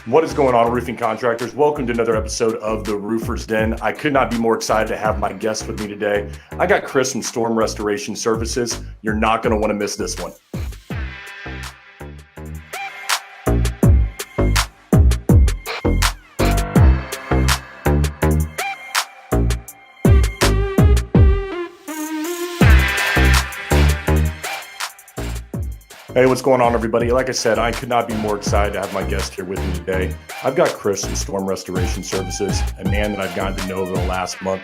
What is going on, roofing contractors? Welcome to another episode of The Roofer's Den. I could not be more excited to have my guest with me today. I got Chris from Storm Restoration Services. You're not going to want to miss this one. Hey, what's going on, everybody? Like I said, I could not be more excited to have my guest here with me today. I've got Chris from Storm Restoration Services, a man that I've gotten to know over the last month.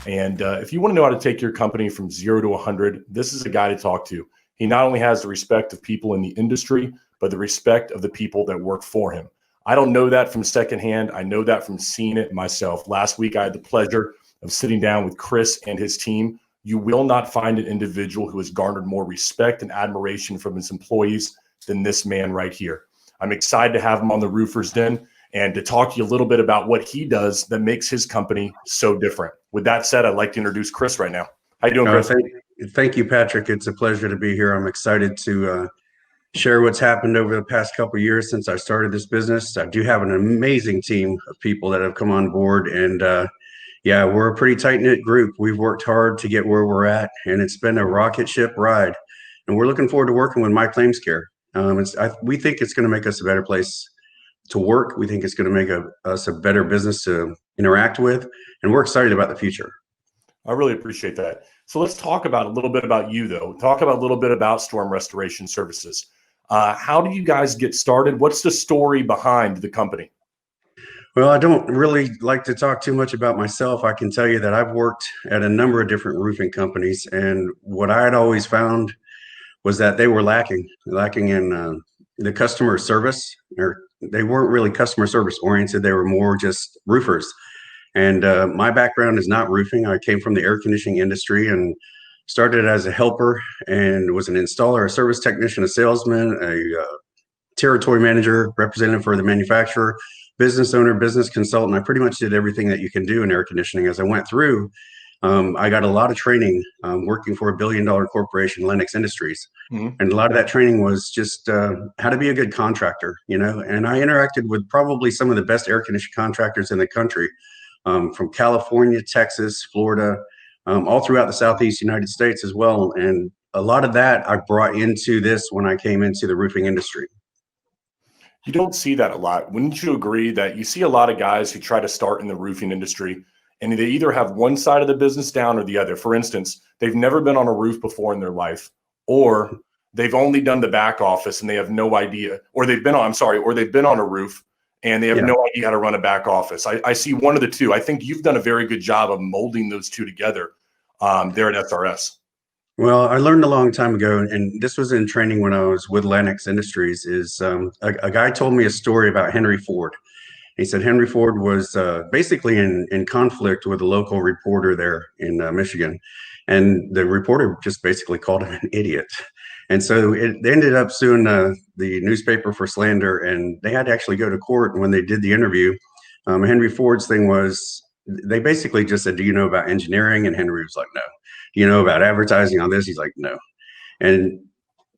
And if you want to know how to take your company from 0 to 100, this is a guy to talk to. He not only has the respect of people in the industry, but the respect of the people that work for him. I don't know that from secondhand. I know that from seeing it myself. Last week, I had the pleasure of sitting down with Chris and his team. You will not find an individual who has garnered more respect and admiration from his employees than this man right here. I'm excited to have him on the Roofer's Den and to talk to you a little bit about what he does that makes his company so different. With that said, I'd like to introduce Chris right now. How you doing, Chris? Thank you, Patrick. It's a pleasure to be here. I'm excited to share what's happened over the past couple of years since I started this business. I do have an amazing team of people that have come on board, and yeah, we're a pretty tight-knit group. We've worked hard to get where we're at, and it's been a rocket ship ride. And we're looking forward to working with My Claims Care. We think it's going to make us a better place to work. We think it's going to make us a better business to interact with, and we're excited about the future. I really appreciate that. So let's talk about a little bit about you, though. Talk about a little bit about Storm Restoration Services. How do you guys get started? What's the story behind the company? Well, I don't really like to talk too much about myself. I can tell you that I've worked at a number of different roofing companies, and what I had always found was that they were lacking in the customer service, or they weren't really customer service oriented. They were more just roofers. And my background is not roofing. I came from the air conditioning industry and started as a helper and was an installer, a service technician, a salesman, a territory manager, representative for the manufacturer, business owner, business consultant. I pretty much did everything that you can do in air conditioning. As I went through, I got a lot of training working for a billion-dollar corporation, Lennox Industries. Mm-hmm. And a lot of that training was just how to be a good contractor, and I interacted with probably some of the best air conditioning contractors in the country, from California, Texas, Florida, all throughout the Southeast United States as well. And a lot of that I brought into this when I came into the roofing industry. You don't see that a lot. Wouldn't you agree that you see a lot of guys who try to start in the roofing industry and they either have one side of the business down or the other? For instance, they've never been on a roof before in their life, or they've only done the back office and they have no idea, or they've been on a roof and they have no idea how to run a back office. I see one of the two. I think you've done a very good job of molding those two together there at SRS. Well, I learned a long time ago, and this was in training when I was with Lennox Industries, is a guy told me a story about Henry Ford. He said Henry Ford was basically in conflict with a local reporter there in Michigan, and the reporter just basically called him an idiot. And so they ended up suing the newspaper for slander, and they had to actually go to court. And when they did the interview, Henry Ford's thing was, they basically just said, "Do you know about engineering?" And Henry was like, "No." "Do you know about advertising on this?" He's like, "No." And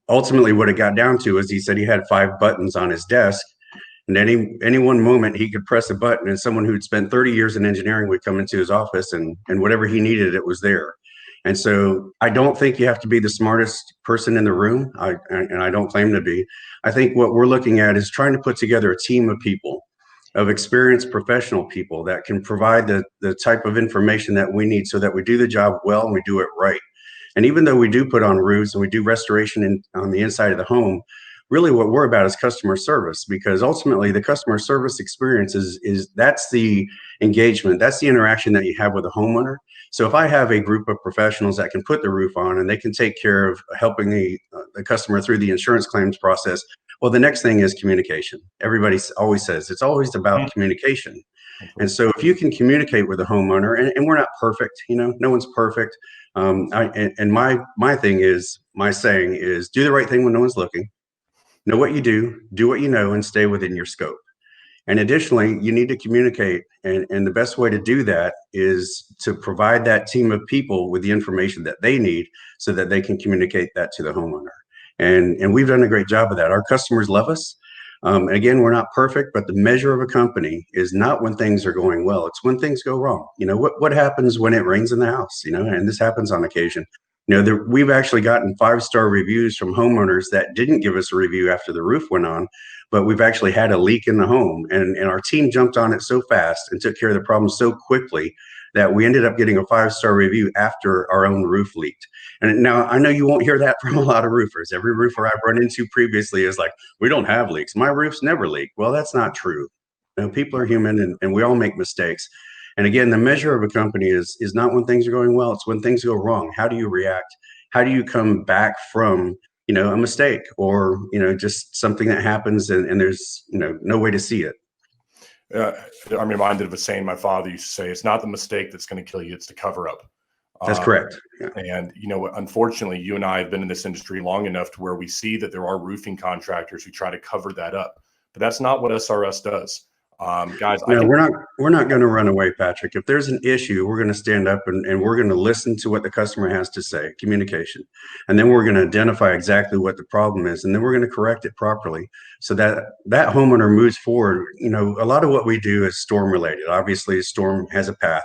ultimately what it got down to is he said he had 5 buttons on his desk, and any one moment he could press a button and someone who'd spent 30 years in engineering would come into his office, and whatever he needed, it was there. And so I don't think you have to be the smartest person in the room. And I don't claim to be. I think what we're looking at is trying to put together a team of people, of experienced professional people that can provide the type of information that we need so that we do the job well and we do it right. And even though we do put on roofs and we do restoration on the inside of the home, really what we're about is customer service, because ultimately the customer service experience that's the engagement, that's the interaction that you have with a homeowner. So if I have a group of professionals that can put the roof on and they can take care of helping the customer through the insurance claims process, well, the next thing is communication. Everybody always says it's always about communication. And so if you can communicate with a homeowner, and we're not perfect, no one's perfect. My saying is do the right thing when no one's looking. Know what you do what you know, and stay within your scope. And additionally, you need to communicate. And the best way to do that is to provide that team of people with the information that they need so that they can communicate that to the homeowner. And we've done a great job of that. Our customers love us. Again, we're not perfect, but the measure of a company is not when things are going well. It's when things go wrong. What happens when it rains in the house, and this happens on occasion. We've actually gotten 5-star reviews from homeowners that didn't give us a review after the roof went on, but we've actually had a leak in the home, and our team jumped on it so fast and took care of the problem so quickly that we ended up getting a 5-star review after our own roof leaked. And now I know you won't hear that from a lot of roofers. Every roofer I've run into previously is like, we don't have leaks. My roofs never leak. Well, that's not true. People are human, and we all make mistakes. And again, the measure of a company is not when things are going well. It's when things go wrong. How do you react? How do you come back from, a mistake, or, just something that happens and there's, no way to see it? I'm reminded of a saying my father used to say: it's not the mistake that's going to kill you, it's the cover up. That's correct. Yeah. And, unfortunately, you and I have been in this industry long enough to where we see that there are roofing contractors who try to cover that up. But that's not what SRS does. Guys, no, we're not going to run away, Patrick. If there's an issue, we're going to stand up and we're going to listen to what the customer has to say, communication. And then we're going to identify exactly what the problem is. And then we're going to correct it properly so that homeowner moves forward. A lot of what we do is storm related. Obviously, a storm has a path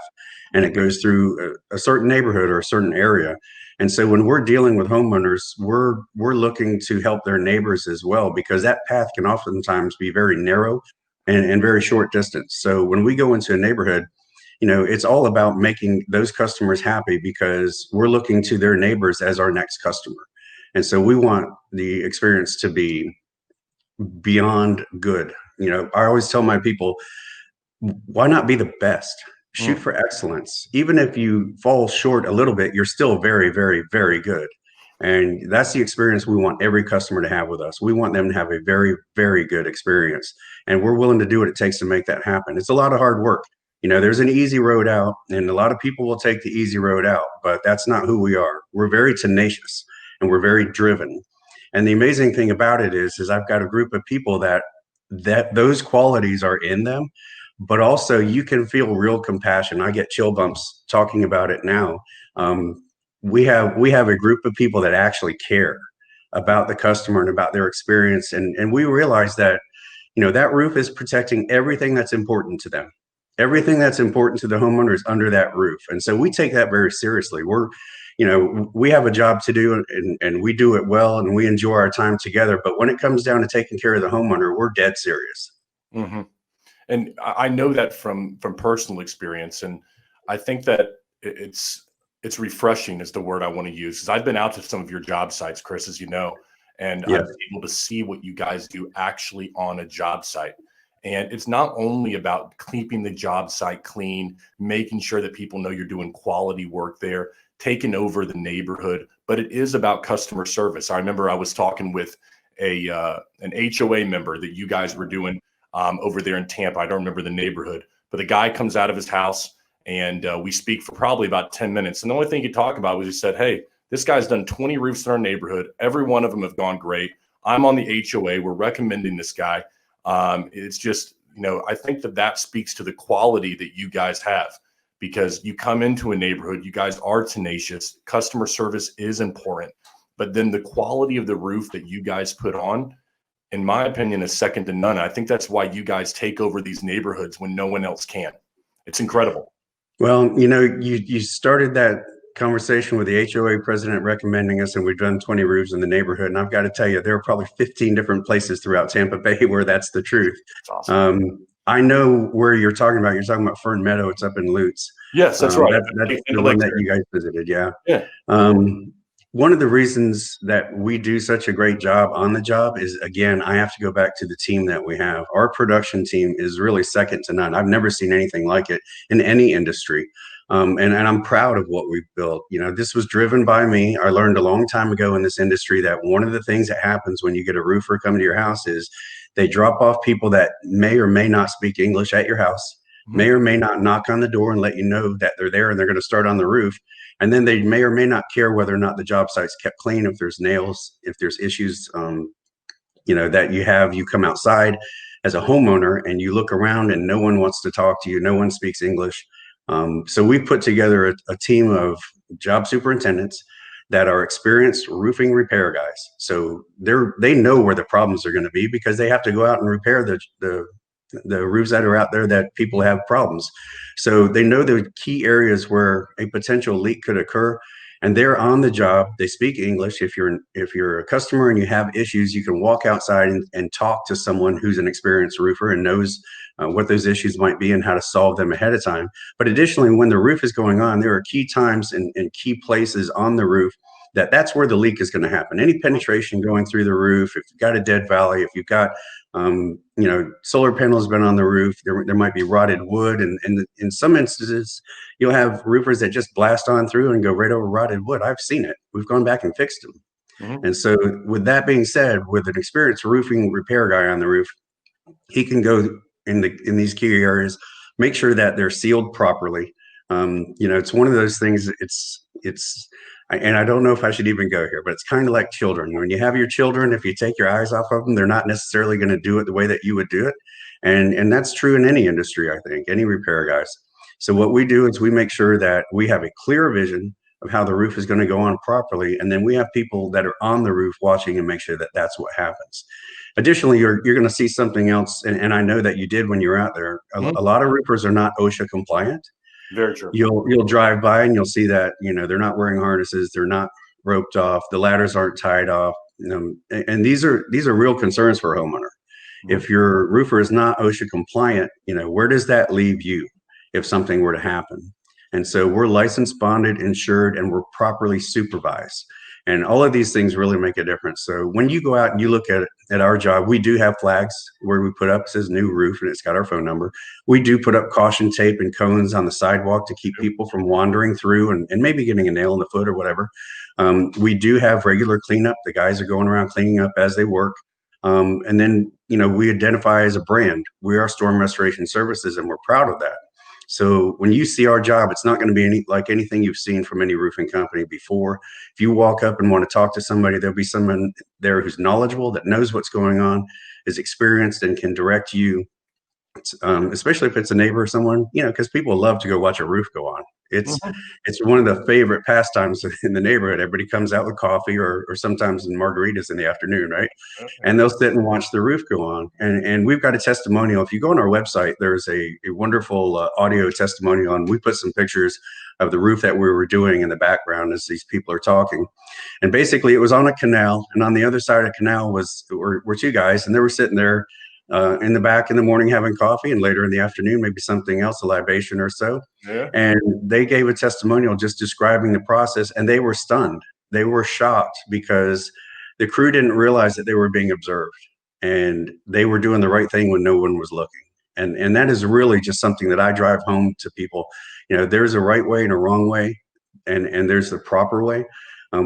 and it goes through a certain neighborhood or a certain area. And so when we're dealing with homeowners, we're looking to help their neighbors as well, because that path can oftentimes be very narrow and very short distance. So when we go into a neighborhood, it's all about making those customers happy, because we're looking to their neighbors as our next customer. And so we want the experience to be beyond good. I always tell my people, why not be the best? Shoot for excellence. Even if you fall short a little bit, you're still very, very, very good. And that's the experience we want every customer to have with us. We want them to have a very, very good experience. And we're willing to do what it takes to make that happen. It's a lot of hard work. There's an easy road out, and a lot of people will take the easy road out, but that's not who we are. We're very tenacious and we're very driven. And the amazing thing about it is I've got a group of people that those qualities are in them, but also you can feel real compassion. I get chill bumps talking about it now. We have a group of people that actually care about the customer and about their experience. And we realize that, that roof is protecting everything that's important to them. Everything that's important to the homeowner is under that roof. And so we take that very seriously. We have a job to do, and we do it well, and we enjoy our time together. But when it comes down to taking care of the homeowner, we're dead serious. Mm-hmm. And I know that from personal experience. And I think that it's refreshing is the word I want to use, because I've been out to some of your job sites, Chris, as you know, and Yeah. I've been able to see what you guys do actually on a job site. And it's not only about keeping the job site clean, making sure that people know you're doing quality work there, taking over the neighborhood, but it is about customer service. I remember I was talking with an HOA member that you guys were doing over there in Tampa. I don't remember the neighborhood, but the guy comes out of his house, and we speak for probably about 10 minutes. And the only thing he talked about was he said, "Hey, this guy's done 20 roofs in our neighborhood. Every one of them have gone great. I'm on the HOA. We're recommending this guy." It's just, I think that speaks to the quality that you guys have, because you come into a neighborhood, you guys are tenacious. Customer service is important, but then the quality of the roof that you guys put on, in my opinion, is second to none. I think that's why you guys take over these neighborhoods when no one else can. It's incredible. Well, you started that conversation with the HOA president recommending us, and we've done 20 roofs in the neighborhood. And I've got to tell you, there are probably 15 different places throughout Tampa Bay where that's the truth. That's awesome. I know where you're talking about. You're talking about Fern Meadow. It's up in Lutz. Yes, that's right. That's the one that you guys visited. Yeah. Yeah. One of the reasons that we do such a great job on the job is, again, I have to go back to the team that we have. Our production team is really second to none. I've never seen anything like it in any industry. And I'm proud of what we've built. This was driven by me. I learned a long time ago in this industry that one of the things that happens when you get a roofer coming to your house is they drop off people that may or may not speak English at your house, may or may not knock on the door and let you know that they're there and they're going to start on the roof. And then they may or may not care whether or not the job site's kept clean, if there's nails, if there's issues, that you come outside as a homeowner and you look around and no one wants to talk to you. No one speaks English. So we put together a team of job superintendents that are experienced roofing repair guys. So they know where the problems are going to be because they have to go out and repair the roofs that are out there that people have problems. So they know the key areas where a potential leak could occur, and they're on the job. They speak English. If you're a customer and you have issues, you can walk outside and talk to someone who's an experienced roofer and knows what those issues might be and how to solve them ahead of time. But additionally, when the roof is going on, there are key times and key places on the roof that's where the leak is going to happen. Any penetration going through the roof, if you've got a dead valley, if you've got solar panels been on the roof, there might be rotted wood, and in some instances, you'll have roofers that just blast on through and go right over rotted wood. I've seen it. We've gone back and fixed them. Mm-hmm. And so, with that being said, with an experienced roofing repair guy on the roof, he can go in these key areas, make sure that they're sealed properly. It's one of those things. And I don't know if I should even go here, but it's kind of like children. When you have your children, if you take your eyes off of them, they're not necessarily going to do it the way that you would do it. And that's true in any industry, I think, any repair guys. So what we do is we make sure that we have a clear vision of how the roof is going to go on properly. And then we have people that are on the roof watching and make sure that that's what happens. Additionally, you're going to see something else. And I know that you did when you were out there. A lot of roofers are not OSHA compliant. Very true. You'll drive by and you'll see that, they're not wearing harnesses, they're not roped off, the ladders aren't tied off. And these are real concerns for a homeowner. Mm-hmm. If your roofer is not OSHA compliant, where does that leave you if something were to happen? And so we're licensed, bonded, insured, and we're properly supervised. And all of these things really make a difference. So when you go out and you look at our job, we do have flags where we put up, it says new roof, and it's got our phone number. We do put up caution tape and cones on the sidewalk to keep people from wandering through and maybe getting a nail in the foot or whatever. We do have regular cleanup. The guys are going around cleaning up as they work. And then, we identify as a brand. We are Storm Restoration Services, and we're proud of that. So when you see our job, it's not going to be like anything you've seen from any roofing company before. If you walk up and want to talk to somebody, there'll be someone there who's knowledgeable, that knows what's going on, is experienced, and can direct you, especially if it's a neighbor or someone, because people love to go watch a roof go on. It's one of the favorite pastimes in the neighborhood. Everybody comes out with coffee or sometimes in margaritas in the afternoon, right? Okay. And they'll sit and watch the roof go on. And we've got a testimonial. If you go on our website, there's a wonderful audio testimonial, and we put some pictures of the roof that we were doing in the background as these people are talking. And basically, it was on a canal, and on the other side of the canal were two guys, and they were sitting there in the back in the morning having coffee, and later in the afternoon maybe something else, a libation or so. Yeah. And they gave a testimonial just describing the process, and they were stunned. They were shocked because the crew didn't realize that they were being observed, and they were doing the right thing when no one was looking. And that is really just something that I drive home to people. There's a right way and a wrong way, and there's the proper way.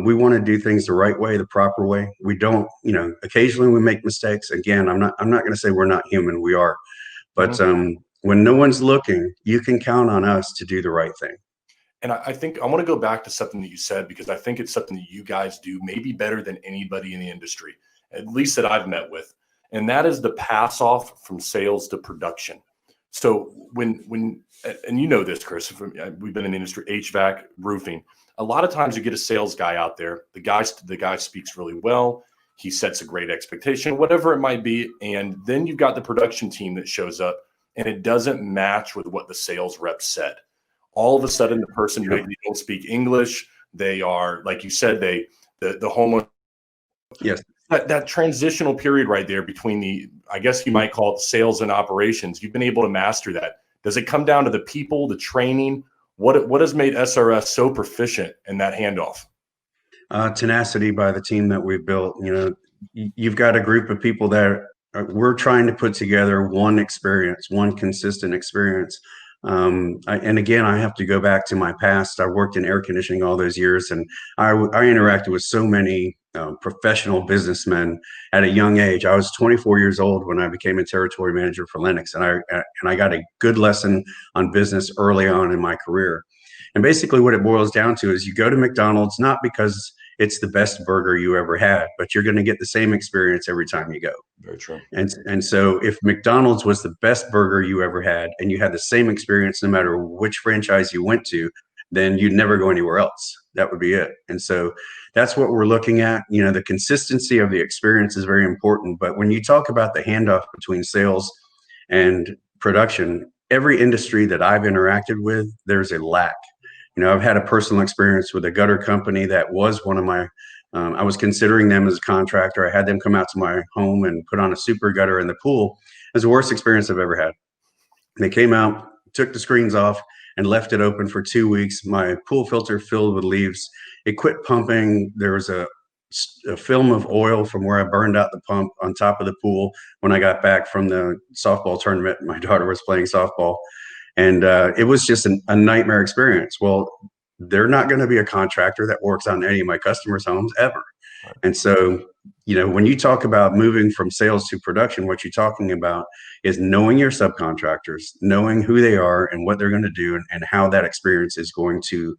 We want to do things the right way, the proper way. We don't, occasionally we make mistakes. Again, I'm not going to say we're not human. We are. But when no one's looking, you can count on us to do the right thing. And I think I want to go back to something that you said, because I think it's something that you guys do maybe better than anybody in the industry, at least that I've met with. And that is the pass off from sales to production. So when and you know this, Chris, we've been in the industry, HVAC, roofing. A lot of times you get a sales guy out there. The guy speaks really well. He sets a great expectation, whatever it might be. And then you've got the production team that shows up, and it doesn't match with what the sales rep said. All of a sudden, the person maybe don't speak English. They are, like you said, the homeowner. Yes. That transitional period right there between I guess you might call it sales and operations. You've been able to master that. Does it come down to the people, the training? What has made SRS so proficient in that handoff? Tenacity by the team that we've built. You've got a group of people that we're trying to put together one experience, one consistent experience. And again, I have to go back to my past. I worked in air conditioning all those years, and I interacted with so many professional businessmen at a young age. I was 24 years old when I became a territory manager for Lennox, and I got a good lesson on business early on in my career. And basically what it boils down to is you go to McDonald's not because it's the best burger you ever had, but you're going to get the same experience every time you go. Very true. And so if McDonald's was the best burger you ever had, and you had the same experience no matter which franchise you went to, then you'd never go anywhere else. that would be it. And so that's what we're looking at. You know, the consistency of the experience is very important. But when you talk about the handoff between sales and production, every industry that I've interacted with, there's a lack. You know, I've had a personal experience with a gutter company that was one of my, I was considering them as a contractor. I had them come out to my home and put on a super gutter in the pool. It was the worst experience I've ever had. They came out, took the screens off, and left it open for 2 weeks. My pool filter filled with leaves. It quit pumping. There was a film of oil from where I burned out the pump on top of the pool when I got back from the softball tournament. My daughter was playing softball. And it was just a nightmare experience. Well, they're not going to be a contractor that works on any of my customers' homes ever. And so, you know, when you talk about moving from sales to production, what you're talking about is knowing your subcontractors, knowing who they are and what they're going to do, and how that experience is going to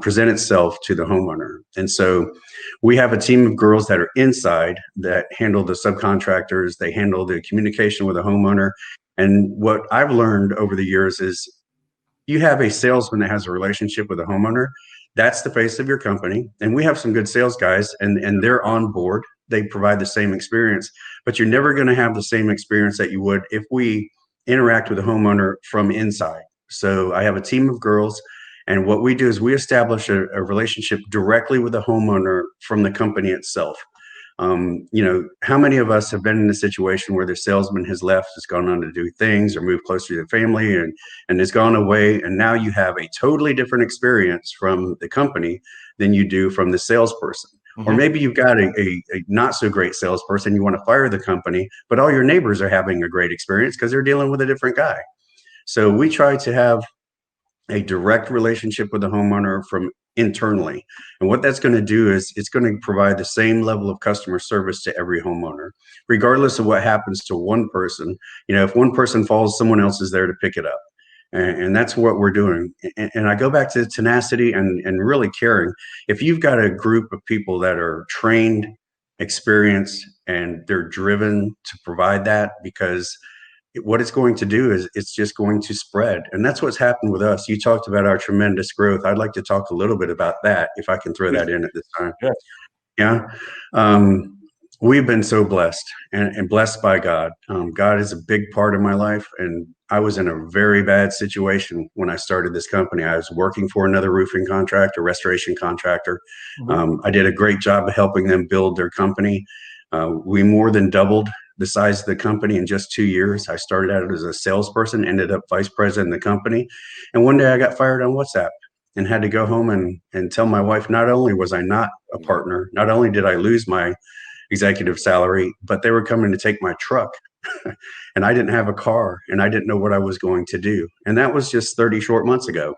present itself to the homeowner. And so we have a team of girls that are inside that handle the subcontractors. They handle the communication with the homeowner. And what I've learned over the years is you have a salesman that has a relationship with a homeowner. That's the face of your company. And we have some good sales guys, and they're on board. They provide the same experience, but you're never going to have the same experience that you would if we interact with a homeowner from inside. So I have a team of girls, and what we do is we establish a relationship directly with the homeowner from the company itself. You know, how many of us have been in a situation where the salesman has left, has gone on to do things or move closer to the family, and has gone away, and now you have a totally different experience from the company than you do from the salesperson. Or maybe you've got a not so great salesperson, you want to fire the company, but all your neighbors are having a great experience because they're dealing with a different guy. So we try to have a direct relationship with the homeowner from internally. And what that's going to do is it's going to provide the same level of customer service to every homeowner, regardless of what happens to one person. You know, if one person falls, someone else is there to pick it up. And that's what we're doing. And I go back to tenacity and really caring. If you've got a group of people that are trained, experienced, and they're driven to provide that, because what it's going to do is it's just going to spread. And that's what's happened with us. You talked about our tremendous growth. I'd like to talk a little bit about that, if I can throw that in at this time. Yeah. Yeah. We've been so blessed and blessed by God. God is a big part of my life. And I was in a very bad situation when I started this company. I was working for another roofing contractor, restoration contractor. I did a great job of helping them build their company. We more than doubled the size of the company in just 2 years. I started out as a salesperson, ended up vice president of the company. And one day I got fired on WhatsApp and had to go home and tell my wife, not only was I not a partner, not only did I lose my executive salary, but they were coming to take my truck. And I didn't have a car, and I didn't know what I was going to do. And that was just 30 short months ago.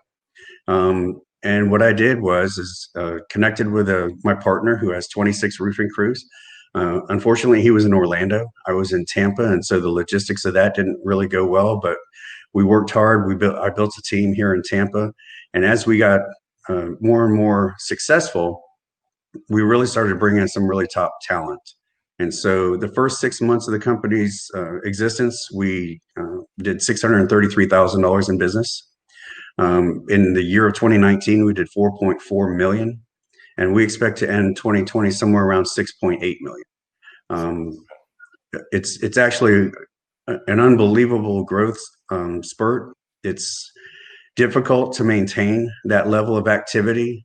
And what I did was connected with my partner who has 26 roofing crews. Unfortunately, he was in Orlando. I was in Tampa, and so the logistics of that didn't really go well. But we worked hard. I built a team here in Tampa, and as we got more and more successful, we really started bringing in some really top talent. And so the first 6 months of the company's existence, we did $633,000 in business. In the year of 2019, we did 4.4 million, and we expect to end 2020 somewhere around 6.8 million. It's actually an unbelievable growth spurt. It's difficult to maintain that level of activity.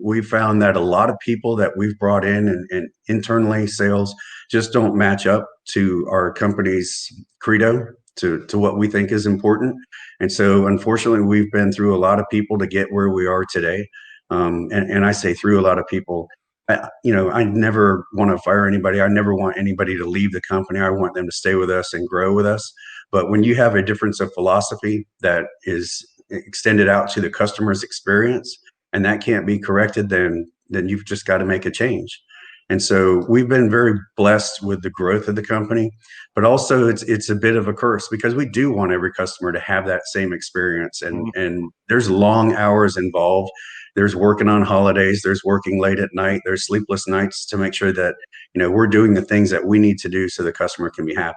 We found that a lot of people that we've brought in and internally sales just don't match up to our company's credo, to what we think is important. And so unfortunately, we've been through a lot of people to get where we are today. And I say through a lot of people. I never want to fire anybody. I never want anybody to leave the company. I want them to stay with us and grow with us. But when you have a difference of philosophy that is extended out to the customer's experience, and that can't be corrected, then you've just got to make a change. And so we've been very blessed with the growth of the company, but also it's a bit of a curse, because we do want every customer to have that same experience. And there's long hours involved. There's working on holidays, there's working late at night, there's sleepless nights to make sure that, we're doing the things that we need to do so the customer can be happy.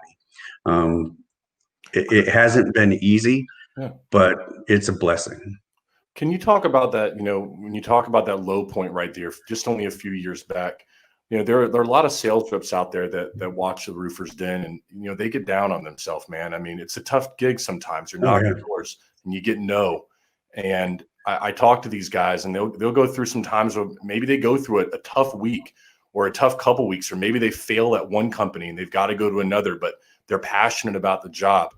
It hasn't been easy, but it's a blessing. Can you talk about that? When you talk about that low point right there, just only a few years back, there are a lot of sales reps out there that watch the Roofer's Den, and they get down on themselves, man. I mean, it's a tough gig sometimes. You're Oh, yeah. knocking doors and you get no. And I talk to these guys, and they'll go through some times where maybe they go through a tough week or a tough couple weeks, or maybe they fail at one company and they've got to go to another, but they're passionate about the job.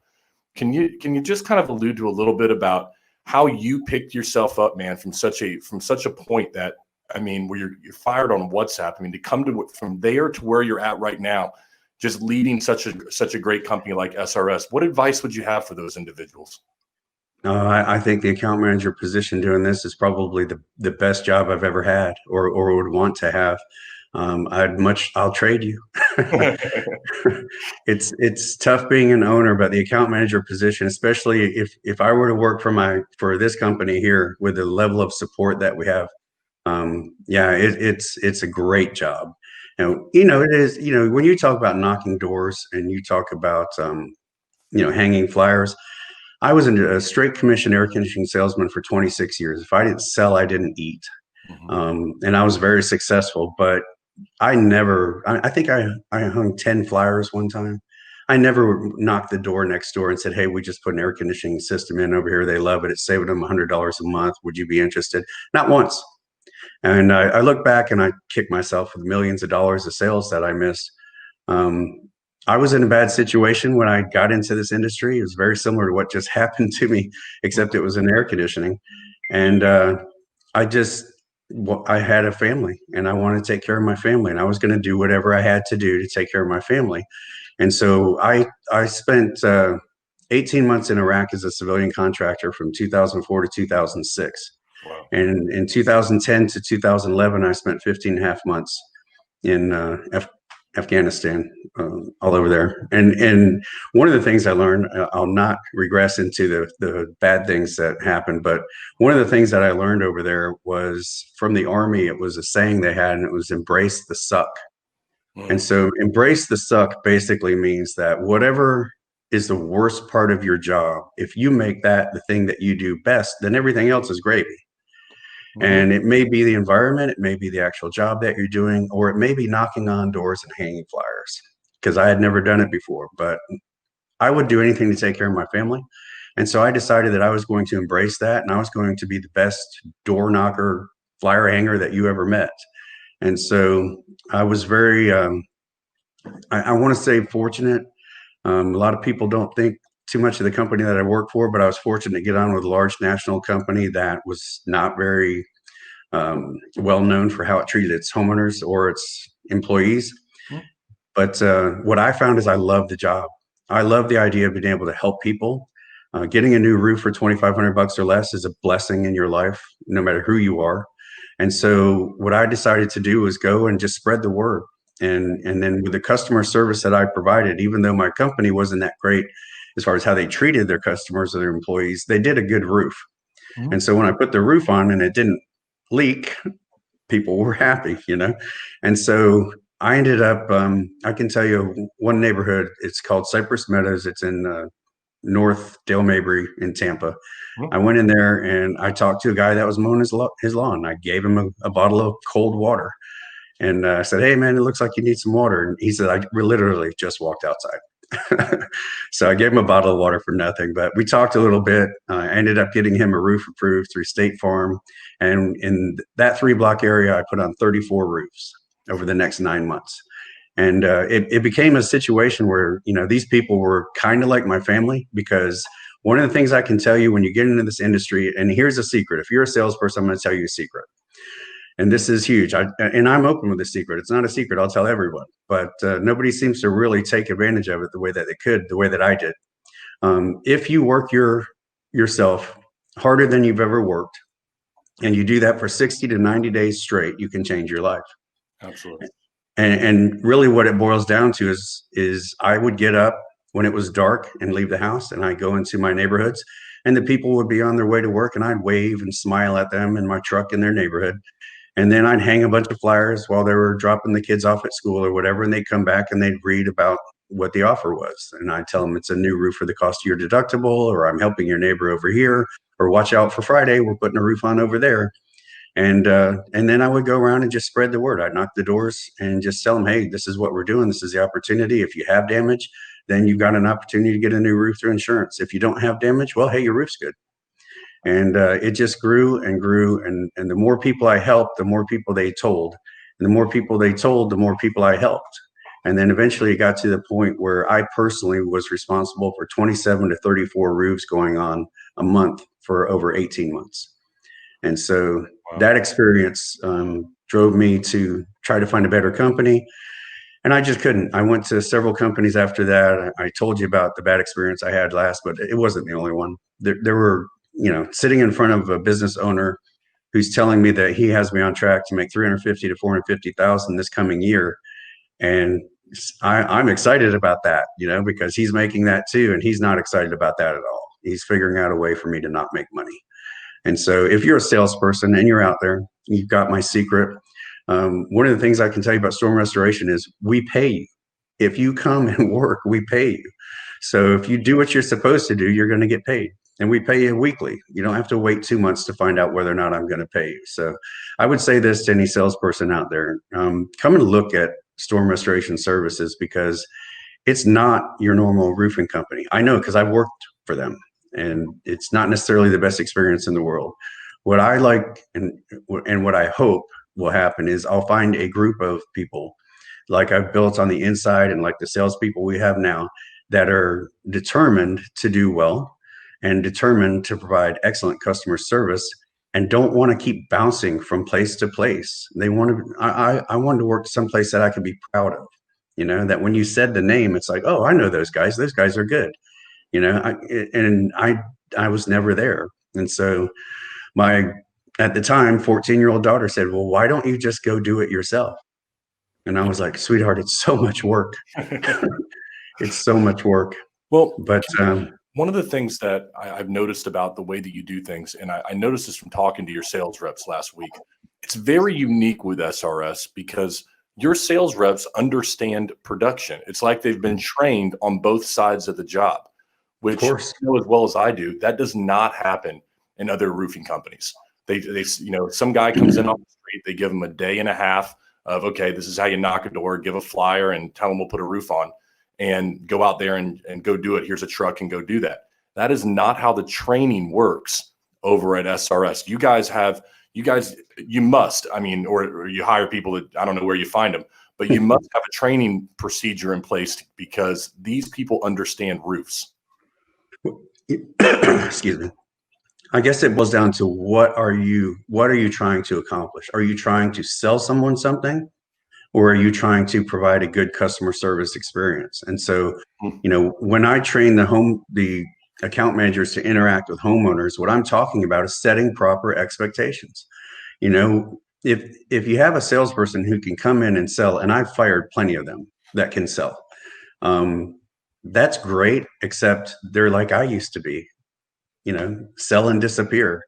Can you just kind of allude to a little bit about how you picked yourself up, man, from such a point that, I mean, where you're fired on WhatsApp? I mean, to come to from there to where you're at right now, just leading such a great company like SRS. What advice would you have for those individuals? I think the account manager position doing this is probably the best job I've ever had, or would want to have. I'll trade you. It's tough being an owner, but the account manager position, especially if I were to work for this company here with the level of support that we have, yeah, it's a great job. It is. When you talk about knocking doors and you talk about hanging flyers. I was a straight commission air conditioning salesman for 26 years. If I didn't sell, I didn't eat. Mhm. And I was very successful, but I think I hung 10 flyers one time. I never knocked the door next door and said, "Hey, we just put an air conditioning system in over here. They love it. It's saving them $100 a month. Would you be interested?" Not once. And I look back and I kick myself with millions of dollars of sales that I missed. Um, I was in a bad situation when I got into this industry. It was very similar to what just happened to me, except it was in air conditioning. And I just, I had a family and I wanted to take care of my family, and I was going to do whatever I had to do to take care of my family. And so I spent 18 months in Iraq as a civilian contractor from 2004 to 2006. Wow. And in 2010 to 2011, I spent 15 and a half months in Afghanistan, all over there. And one of the things I learned, I'll not regress into the bad things that happened, but one of the things that I learned over there was from the Army. It was a saying they had, and it was "embrace the suck." And Mm. so embrace the suck basically means that whatever is the worst part of your job, if you make that the thing that you do best, then everything else is gravy. Mhm. And it may be the environment, it may be the actual job that you're doing, or it may be knocking on doors and hanging flyers, because I had never done it before, but I would do anything to take care of my family. And so I decided that I was going to embrace that, and I was going to be the best door knocker, flyer hanger that you ever met. And so I was very, I want to say, fortunate. A lot of people don't think too much of the company that I work for, but I was fortunate to get on with a large national company that was not very well known for how it treated its homeowners or its employees. Mm. But what I found is I love the job. I love the idea of being able to help people. Getting a new roof for 2,500 bucks or less is a blessing in your life, no matter who you are. And so what I decided to do was go and just spread the word. And then with the customer service that I provided, even though my company wasn't that great as far as how they treated their customers or their employees, they did a good roof. Mhm. And so when I put the roof on and it didn't leak, people were happy. And so I ended up, I can tell you one neighborhood, it's called Cypress Meadows. It's in North Dale Mabry in Tampa. I Mhm. went in there and I talked to a guy that was mowing his lawn. I gave him a bottle of cold water, and I said, "Hey, man, it looks like you need some water." And he said, "I literally just walked outside." So I gave him a bottle of water for nothing, but we talked a little bit. I ended up getting him a roof approved through State Farm. And in that 3 block area, I put on 34 roofs over the next 9 months. And it became a situation where, these people were kind of like my family, because one of the things I can tell you when you get into this industry, and here's a secret. If you're a salesperson, I'm going to tell you a secret. And this is huge. And I'm open with a secret. It's not a secret. I'll tell everyone. But nobody seems to really take advantage of it the way that they could, the way that I did. If you work yourself harder than you've ever worked, and you do that for 60 to 90 days straight, you can change your life. Absolutely. And really what it boils down to is I would get up when it was dark and leave the house, and I'd go into my neighborhoods, and the people would be on their way to work, and I'd wave and smile at them in my truck in their neighborhood. And then I'd hang a bunch of flyers while they were dropping the kids off at school or whatever, and they'd come back and they'd read about what the offer was. And I tell them it's a new roof for the cost of your deductible, or I'm helping your neighbor over here, or watch out for Friday, we're putting a roof on over there. And then I would go around and just spread the word. I'd knock the doors and just tell them, hey, this is what we're doing. This is the opportunity. If you have damage, then you've got an opportunity to get a new roof through insurance. If you don't have damage, well, hey, your roof's good. And it just grew and grew. And the more people I helped, the more people they told. And the more people they told, the more people I helped. And then eventually it got to the point where I personally was responsible for 27 to 34 roofs going on a month for over 18 months. And so that experience drove me to try to find a better company. And I just couldn't. I went to several companies after that. I told you about the bad experience I had last, but it wasn't the only one. There were, sitting in front of a business owner who's telling me that he has me on track to make 350 to 450,000 this coming year. And I'm excited about that, because he's making that too. And he's not excited about that at all. He's figuring out a way for me to not make money. And so if you're a salesperson and you're out there, you've got my secret. One of the things I can tell you about storm restoration is we pay you. If you come and work, we pay you. So if you do what you're supposed to do, you're going to get paid. And we pay you weekly. You don't have to wait 2 months to find out whether or not I'm going to pay you. So I would say this to any salesperson out there, come and look at storm restoration services, because it's not your normal roofing company. I know, because I've worked for them. And it's not necessarily the best experience in the world. What I like and what I hope will happen is I'll find a group of people like I've built on the inside and like the salespeople we have now that are determined to do well and determined to provide excellent customer service and don't want to keep bouncing from place to place. They want to, I wanted to work someplace that I could be proud of, that when you said the name, it's like, oh, I know those guys. Those guys are good. I was never there. And so my, at the time, 14-year-old daughter said, well, why don't you just go do it yourself? And I was like, sweetheart, it's so much work. It's so much work. Well, but one of the things that I've noticed about the way that you do things, and I noticed this from talking to your sales reps last week, it's very unique with SRS because your sales reps understand production. It's like they've been trained on both sides of the job. Which, you know as well as I do, that does not happen in other roofing companies. They some guy comes in off the street, they give him a day and a half of, okay, this is how you knock a door, give a flyer and tell them we'll put a roof on, and go out there and go do it. Here's a truck and go do that. That is not how the training works over at SRS. You must, or you hire people that I don't know where you find them, but you must have a training procedure in place because these people understand roofs. Excuse me. I guess it boils down to what are you trying to accomplish? Are you trying to sell someone something, or are you trying to provide a good customer service experience? And so, when I train the account managers to interact with homeowners, what I'm talking about is setting proper expectations. If you have a salesperson who can come in and sell, and I've fired plenty of them that can sell, that's great, except they're like I used to be, sell and disappear.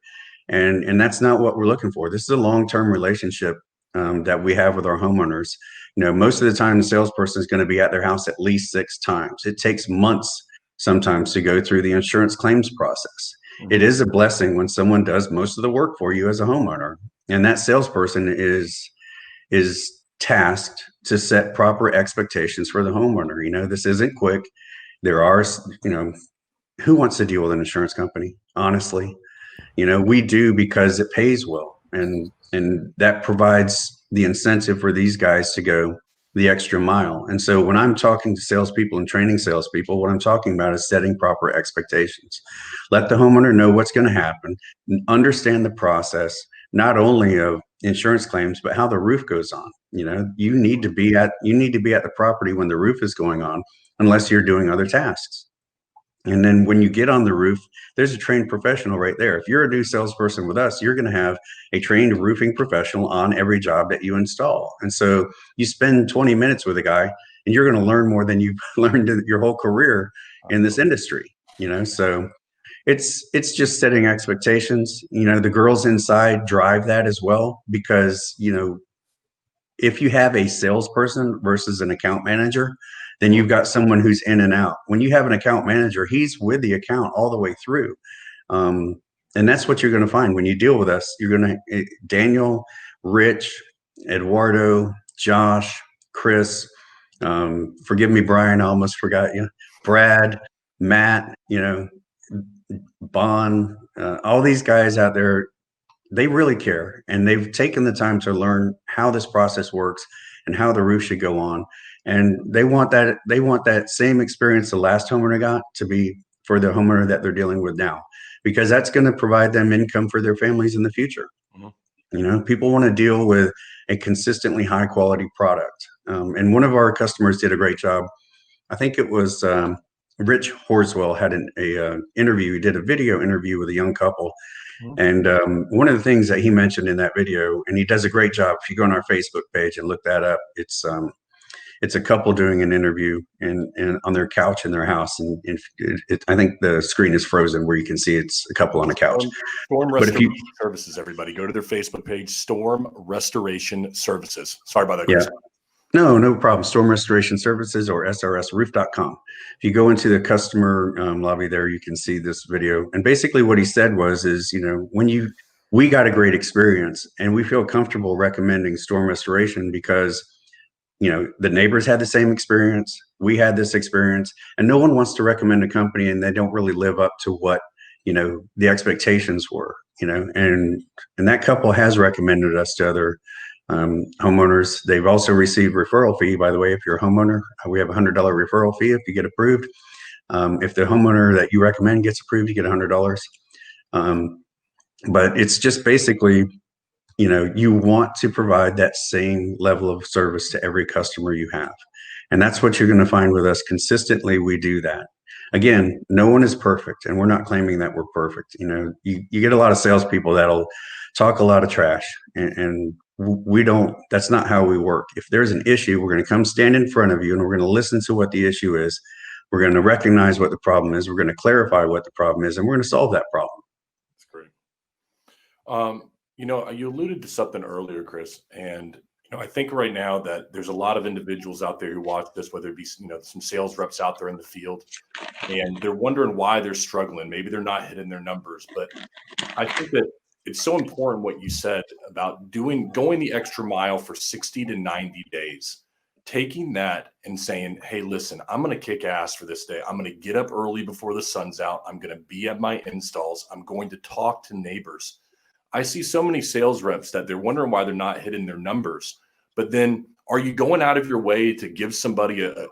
And that's not what we're looking for. This is a long-term relationship that we have with our homeowners. Most of the time the salesperson is going to be at their house at least 6 times. It takes months sometimes to go through the insurance claims process. Mm-hmm. It is a blessing when someone does most of the work for you as a homeowner. And that salesperson is tasked to set proper expectations for the homeowner. This isn't quick. There are, who wants to deal with an insurance company? Honestly, we do because it pays well, and that provides the incentive for these guys to go the extra mile. And so when I'm talking to salespeople and training salespeople, what I'm talking about is setting proper expectations. Let the homeowner know what's going to happen, understand the process, not only of insurance claims, but how the roof goes on. You need to be at the property when the roof is going on, unless you're doing other tasks. And then when you get on the roof, there's a trained professional right there. If you're a new salesperson with us, you're going to have a trained roofing professional on every job that you install. And so you spend 20 minutes with a guy and you're going to learn more than you've learned in your whole career in this industry. So it's just setting expectations. The girls inside drive that as well, because if you have a salesperson versus an account manager, Then you've got someone who's in and out. When you have an account manager, he's with the account all the way through. And that's what you're going to find when you deal with us. You're going to, Daniel, Rich, Eduardo, Josh, Chris, forgive me, Brian, I almost forgot you, Brad, Matt, Bon, all these guys out there, they really care, and they've taken the time to learn how this process works and how the roof should go on. And they want that same experience the last homeowner got to be for the homeowner that they're dealing with now, because that's going to provide them income for their families in the future. People want to deal with a consistently high quality product. And one of our customers did a great job. I think it was Rich Horswell had an interview. He did a video interview with a young couple. And one of the things that he mentioned in that video, and he does a great job, if you go on our Facebook page and look that up, it's a couple doing an interview and on their couch in their house. And I think the screen is frozen where you can see it's a couple on a couch. Storm Restoration Services, everybody. Go to their Facebook page, Storm Restoration Services. Sorry about that, Chris. Yeah. No problem. Storm Restoration Services, or srsroof.com. If you go into the customer lobby there, you can see this video. And basically what he said is, we got a great experience and we feel comfortable recommending Storm Restoration because, the neighbors had the same experience. We had this experience, and no one wants to recommend a company and they don't really live up to what, the expectations were, and that couple has recommended us to other homeowners. They've also received referral fee, by the way. If you're a homeowner, we have $100 referral fee if you get approved. If the homeowner that you recommend gets approved, you get $100. But it's just basically, you want to provide that same level of service to every customer you have. And that's what you're going to find with us. Consistently, we do that. Again, no one is perfect, and we're not claiming that we're perfect. You get a lot of salespeople that'll talk a lot of trash, and we don't. That's not how we work. If there's an issue, we're going to come stand in front of you and we're going to listen to what the issue is. We're going to recognize what the problem is. We're going to clarify what the problem is, and we're going to solve that problem. That's great. You alluded to something earlier, Chris, and I think right now that there's a lot of individuals out there who watch this, whether it be some sales reps out there in the field, and they're wondering why they're struggling. Maybe they're not hitting their numbers, but I think that it's so important what you said about going the extra mile for 60 to 90 days, taking that and saying, hey, listen, I'm going to kick ass for this day. I'm going to get up early before the sun's out. I'm going to be at my installs. I'm going to talk to neighbors. I see so many sales reps that they're wondering why they're not hitting their numbers. But then are you going out of your way to give somebody a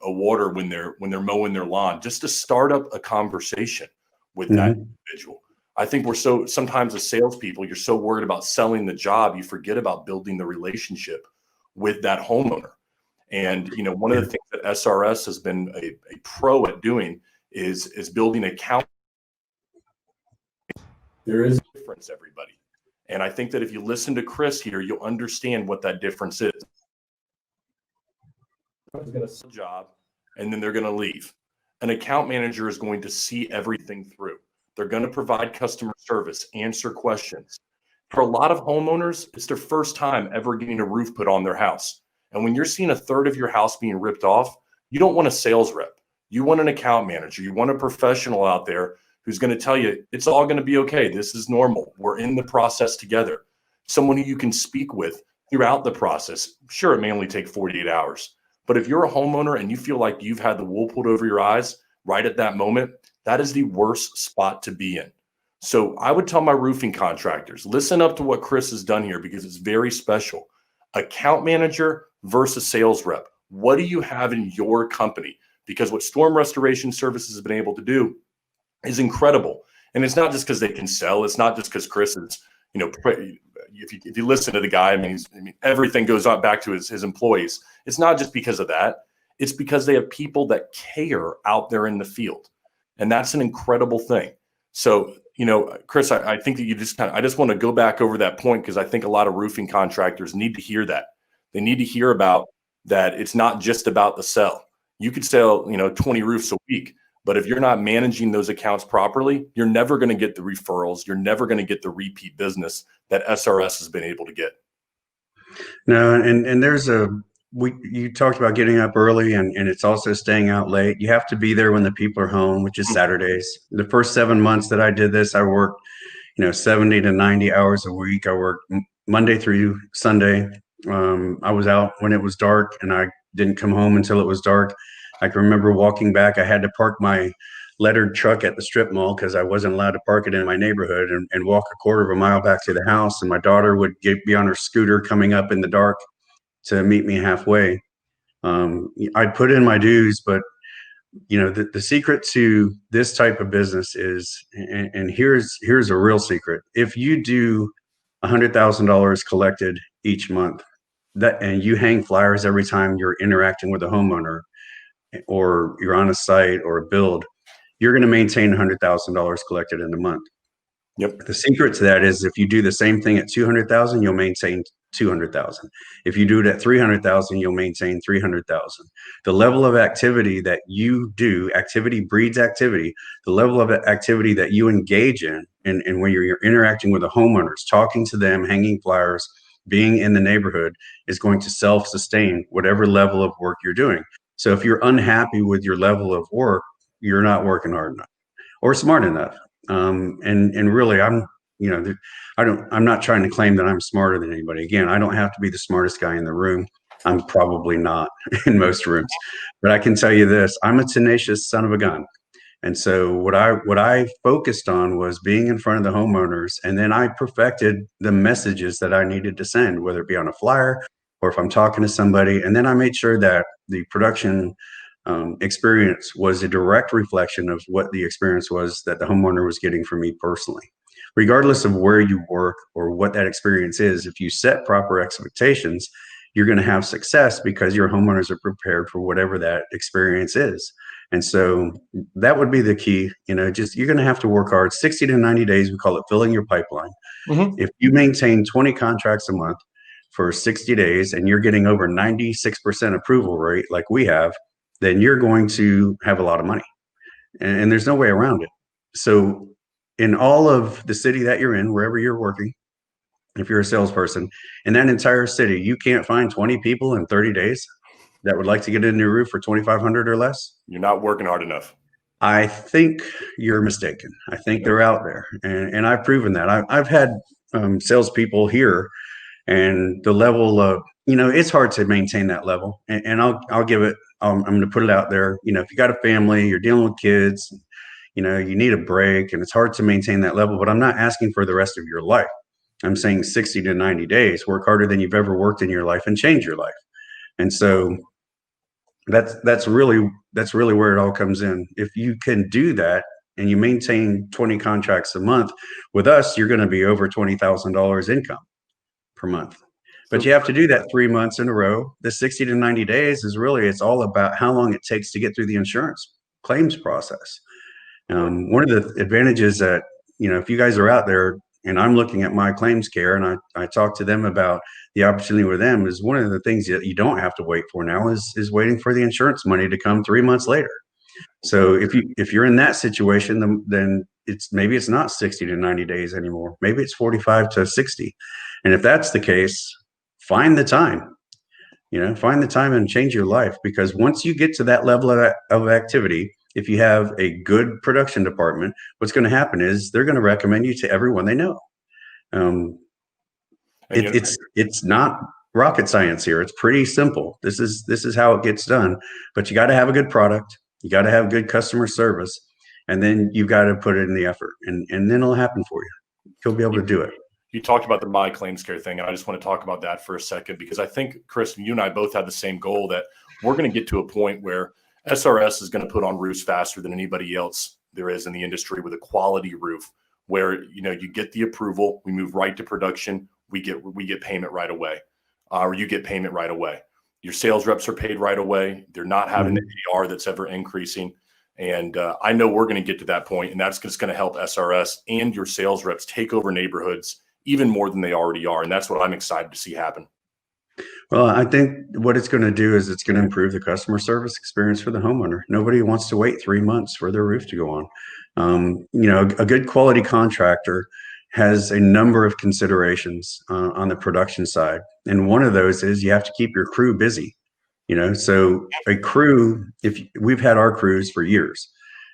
water when they're mowing their lawn, just to start up a conversation with that individual? I think sometimes as salespeople, you're so worried about selling the job, you forget about building the relationship with that homeowner. And, one of the things that SRS has been a pro at doing is building account. There is a difference, everybody. And I think that if you listen to Chris here, you'll understand what that difference is. They're going to sell a job and then they're going to leave. An account manager is going to see everything through. They're going to provide customer service, answer questions. For a lot of homeowners, it's their first time ever getting a roof put on their house. And when you're seeing a third of your house being ripped off, you don't want a sales rep. You want an account manager. You want a professional out there who's going to tell you it's all going to be okay. This is normal. We're in the process together. Someone who you can speak with throughout the process. Sure, it may only take 48 hours. But if you're a homeowner and you feel like you've had the wool pulled over your eyes right at that moment, that is the worst spot to be in. So I would tell my roofing contractors, listen up to what Chris has done here because it's very special. Account manager versus sales rep. What do you have in your company? Because what Storm Restoration Services has been able to do is incredible. And it's not just because they can sell. It's not just because Chris is, if you listen to the guy, everything goes on back to his employees. It's not just because of that. It's because they have people that care out there in the field. And that's an incredible thing. So, Chris, I think that I just want to go back over that point because I think a lot of roofing contractors need to hear that. They need to hear about that. It's not just about the sell. You could sell, 20 roofs a week. But if you're not managing those accounts properly, you're never going to get the referrals. You're never going to get the repeat business that SRS has been able to get. No, and there's a you talked about getting up early, and it's also staying out late. You have to be there when the people are home, which is Saturdays. The first 7 months that I did this, I worked 70 to 90 hours a week. I worked Monday through Sunday. I was out when it was dark, and I didn't come home until it was dark. I can remember walking back. I had to park my lettered truck at the strip mall because I wasn't allowed to park it in my neighborhood, and walk a quarter of a mile back to the house. And my daughter would be on her scooter coming up in the dark to meet me halfway. I'd put in my dues, but the secret to this type of business is, and here's a real secret. If you do $100,000 collected each month, and you hang flyers every time you're interacting with a homeowner, or you're on a site or a build, you're going to maintain $100,000 collected in a month. Yep. The secret to that is, if you do the same thing at 200,000, you'll maintain 200,000. If you do it at 300,000, you'll maintain 300,000. The level of activity that you do, activity breeds activity. The level of activity that you engage in, and when you're interacting with the homeowners, talking to them, hanging flyers, being in the neighborhood, is going to self-sustain whatever level of work you're doing. So if you're unhappy with your level of work, you're not working hard enough or smart enough. And really, I'm not trying to claim that I'm smarter than anybody. Again, I don't have to be the smartest guy in the room. I'm probably not in most rooms, but I can tell you this: I'm a tenacious son of a gun. And so what I focused on was being in front of the homeowners, and then I perfected the messages that I needed to send, whether it be on a flyer or if I'm talking to somebody. And then I made sure that the production experience was a direct reflection of what the experience was that the homeowner was getting from me personally. Regardless of where you work or what that experience is, if you set proper expectations, you're going to have success because your homeowners are prepared for whatever that experience is. And so that would be the key. Just, you're going to have to work hard. 60 to 90 days, we call it filling your pipeline. Mm-hmm. If you maintain 20 contracts a month for 60 days and you're getting over 96% approval rate like we have, then you're going to have a lot of money, and there's no way around it. So in all of the city that you're in, wherever you're working, if you're a salesperson in that entire city, you can't find 20 people in 30 days that would like to get a new roof for 2,500 or less. You're not working hard enough. I think you're mistaken. I think they're out there, and I've proven that. I've had salespeople here, and the level of, it's hard to maintain that level. And I'll give it, I'm going to put it out there. If you got a family, you're dealing with kids, you need a break, and it's hard to maintain that level. But I'm not asking for the rest of your life. I'm saying 60 to 90 days, work harder than you've ever worked in your life and change your life. And so that's really where it all comes in. If you can do that and you maintain 20 contracts a month with us, you're going to be over $20,000 income per month. But you have to do that 3 months in a row. The 60 to 90 days is really, it's all about how long it takes to get through the insurance claims process. One of the advantages that, if you guys are out there and I'm looking at my claims care and I talk to them about the opportunity with them, is one of the things that you don't have to wait for now is waiting for the insurance money to come 3 months later. So if you're in that situation, then maybe it's not 60 to 90 days anymore. Maybe it's 45 to 60. And if that's the case, find the time and change your life. Because once you get to that level of activity, if you have a good production department, what's going to happen is they're going to recommend you to everyone they know. It's not rocket science here. It's pretty simple. This is how it gets done. But you got to have a good product. You got to have good customer service, and then you've got to put in the effort, and then it'll happen for you. You'll be able to do it. You talked about the My Claims Care thing, and I just want to talk about that for a second, because I think, Chris, you and I both have the same goal, that we're going to get to a point where SRS is going to put on roofs faster than anybody else there is in the industry, with a quality roof where, you get the approval, we move right to production, we get payment right away, or you get payment right away. Your sales reps are paid right away. They're not having the AR that's ever increasing. And I know we're going to get to that point, and that's just going to help SRS and your sales reps take over neighborhoods even more than they already are. And that's what I'm excited to see happen. Well, I think what it's going to do is it's going to improve the customer service experience for the homeowner. Nobody wants to wait 3 months for their roof to go on. A good quality contractor has a number of considerations on the production side. And one of those is you have to keep your crew busy. So a crew, if we've had our crews for years,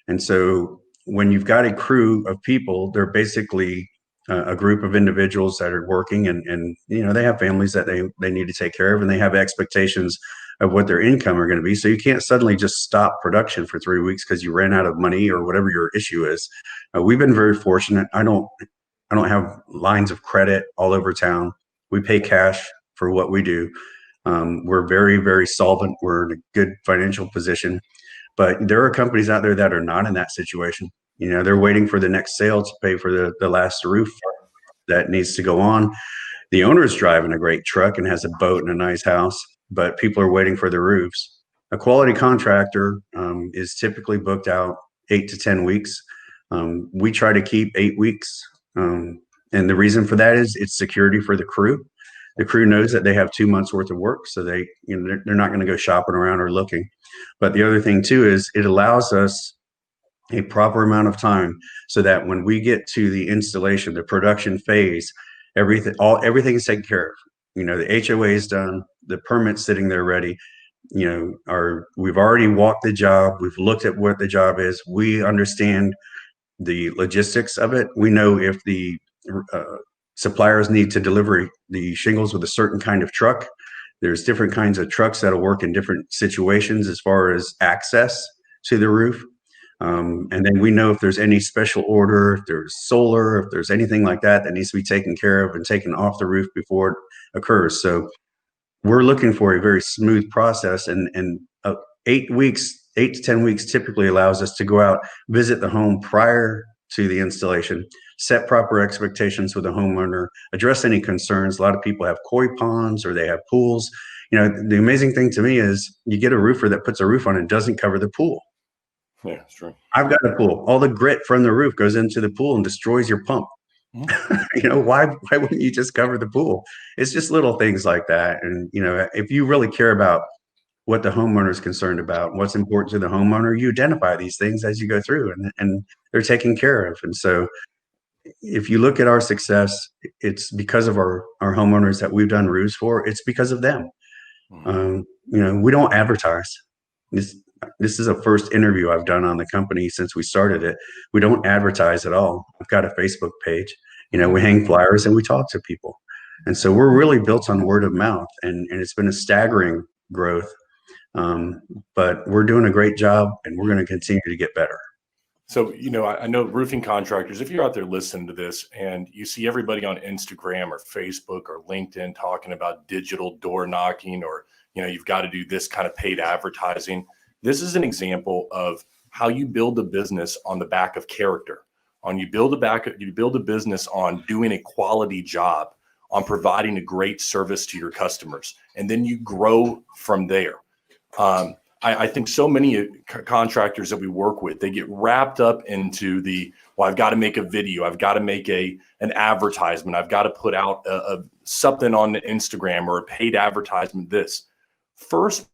and so when you've got a crew of people, they're basically a group of individuals that are working, and they have families that they need to take care of, and they have expectations of what their income are going to be. So you can't suddenly just stop production for 3 weeks because you ran out of money or whatever your issue is. We've been very fortunate. I don't have lines of credit all over town. We pay cash for what we do. We're very, very solvent. We're in a good financial position, but there are companies out there that are not in that situation. They're waiting for the next sale to pay for the last roof that needs to go on. The owner's driving a great truck and has a boat and a nice house, but people are waiting for the roofs. A quality contractor is typically booked out 8 to 10 weeks. We try to keep 8 weeks. And the reason for that is it's security for the crew. The crew knows that they have 2 months worth of work, so they're not going to go shopping around or looking. But the other thing too is it allows us a proper amount of time so that when we get to the installation, the production phase, everything is taken care of. The HOA is done, the permit's sitting there ready. We've already walked the job, we've looked at what the job is, we understand the logistics of it. We know if the suppliers need to deliver the shingles with a certain kind of truck. There's different kinds of trucks that'll work in different situations as far as access to the roof. And then we know if there's any special order, if there's solar, if there's anything like that needs to be taken care of and taken off the roof before it occurs. So we're looking for a very smooth process, and 8 to 10 weeks typically allows us to go out, visit the home prior to the installation, set proper expectations with the homeowner, address any concerns. A lot of people have koi ponds or they have pools. The amazing thing to me is you get a roofer that puts a roof on and doesn't cover the pool. Yeah, that's true. I've got a pool. All the grit from the roof goes into the pool and destroys your pump. Why wouldn't you just cover the pool? It's just little things like that. And, if you really care about what the homeowner is concerned about, what's important to the homeowner, you identify these things as you go through, and they're taken care of. And so if you look at our success, it's because of our homeowners that we've done roofs for. It's because of them. We don't advertise. This is a first interview I've done on the company since we started it. We don't advertise at all. I've got a Facebook page. We hang flyers and we talk to people. And so we're really built on word of mouth, and it's been a staggering growth. But we're doing a great job, and we're going to continue to get better. So, I know roofing contractors, if you're out there listening to this and you see everybody on Instagram or Facebook or LinkedIn talking about digital door knocking, or, you've got to do this kind of paid advertising. This is an example of how you build a business on the back of character. You build a business on doing a quality job, on providing a great service to your customers, and then you grow from there. I think so many contractors that we work with, they get wrapped up into I've got to make a video, I've got to make an advertisement, I've got to put out something on Instagram or a paid advertisement. This first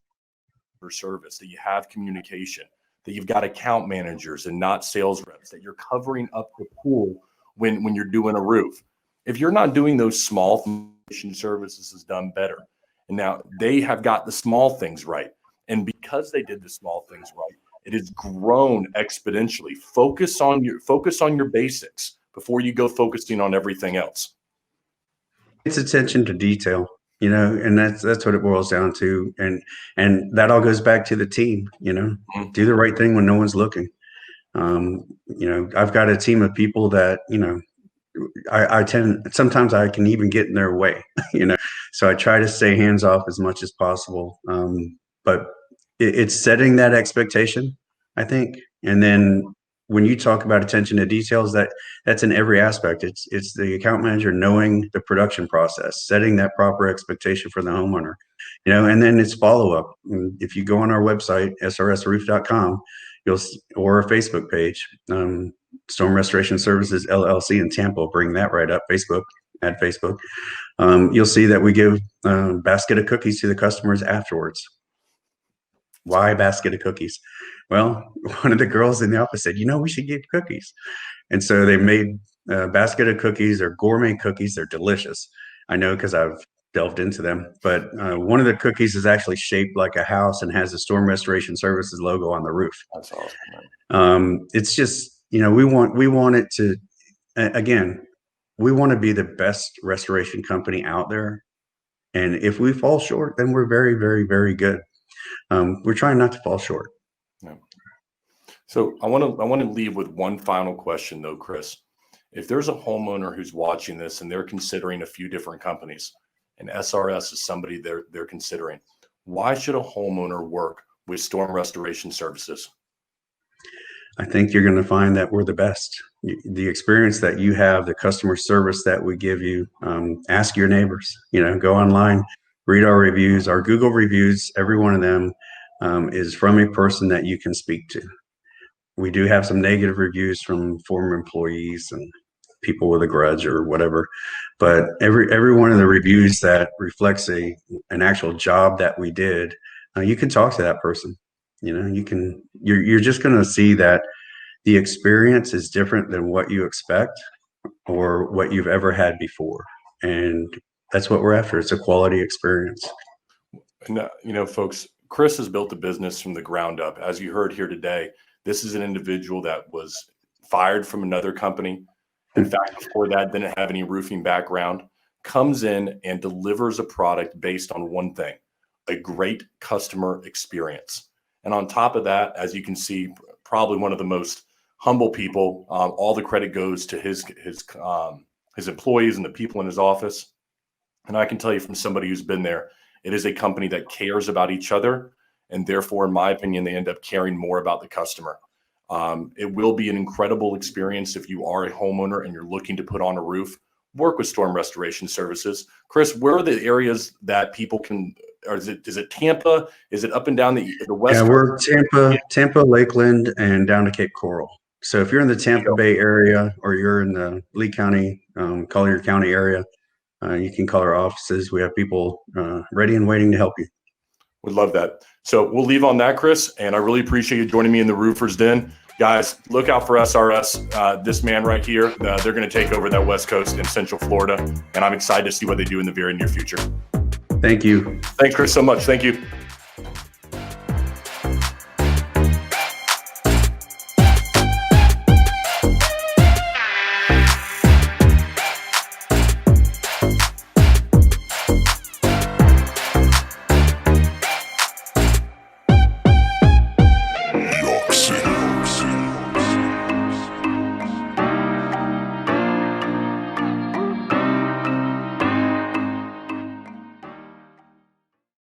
service, that you have communication, that you've got account managers and not sales reps, that you're covering up the pool when you're doing a roof. If you're not doing those small services, is done better. And now they have got the small things right. And because they did the small things right, it has grown exponentially. Focus on your basics before you go focusing on everything else. It's attention to detail, and that's what it boils down to. And that all goes back to the team, do the right thing when no one's looking. I've got a team of people that, sometimes I can even get in their way, so I try to stay hands off as much as possible. But it's setting that expectation, I think. And then when you talk about attention to details, that's in every aspect. It's the account manager knowing the production process, setting that proper expectation for the homeowner, and then it's follow-up. If you go on our website, srsroof.com, or our Facebook page, Storm Restoration Services LLC in Tampa, bring that right up. Add Facebook. You'll see that we give a basket of cookies to the customers afterwards. Why a basket of cookies? Well, one of the girls in the office said, we should give cookies. And so they made a basket of cookies. They're gourmet cookies. They're delicious. I know, because I've delved into them. But one of the cookies is actually shaped like a house and has the Storm Restoration Services logo on the roof. That's awesome. It's just, we want it to, again, we want to be the best restoration company out there. And if we fall short, then we're very, very, very good. We're trying not to fall short. Yeah. So I want to leave with one final question though, Chris. If there's a homeowner who's watching this and they're considering a few different companies, and SRS is somebody they're considering, why should a homeowner work with Storm Restoration Services? I think you're going to find that we're the best. The experience that you have, the customer service that we give you, ask your neighbors, go online, read our reviews, our Google reviews, every one of them is from a person that you can speak to. We do have some negative reviews from former employees and people with a grudge or whatever, but every one of the reviews that reflects an actual job that we did, you can talk to that person. You're just going to see that the experience is different than what you expect or what you've ever had before, and that's what we're after. It's a quality experience. And folks, Chris has built a business from the ground up. As you heard here today, this is an individual that was fired from another company. In fact, before that, didn't have any roofing background, comes in and delivers a product based on one thing: a great customer experience. And on top of that, as you can see, probably one of the most humble people. All the credit goes to his employees and the people in his office. And I can tell you from somebody who's been there, it is a company that cares about each other. And therefore, in my opinion, they end up caring more about the customer. It will be an incredible experience if you are a homeowner and you're looking to put on a roof. Work with Storm Restoration Services. Chris, where are the areas that people can, or is it Tampa? Is it up and down the west? Yeah, we're Tampa, Lakeland, and down to Cape Coral. So if you're in the Tampa Bay area or you're in the Lee County, Collier County area, you can call our offices. We have people ready and waiting to help you. Would love that. So we'll leave on that, Chris, and I really appreciate you joining me in the Roofer's Den. Guys, look out for SRS. This man right here, they're going to take over that West Coast in Central Florida, and I'm excited to see what they do in the very near future. Thank you. Thanks, Chris, so much. Thank you.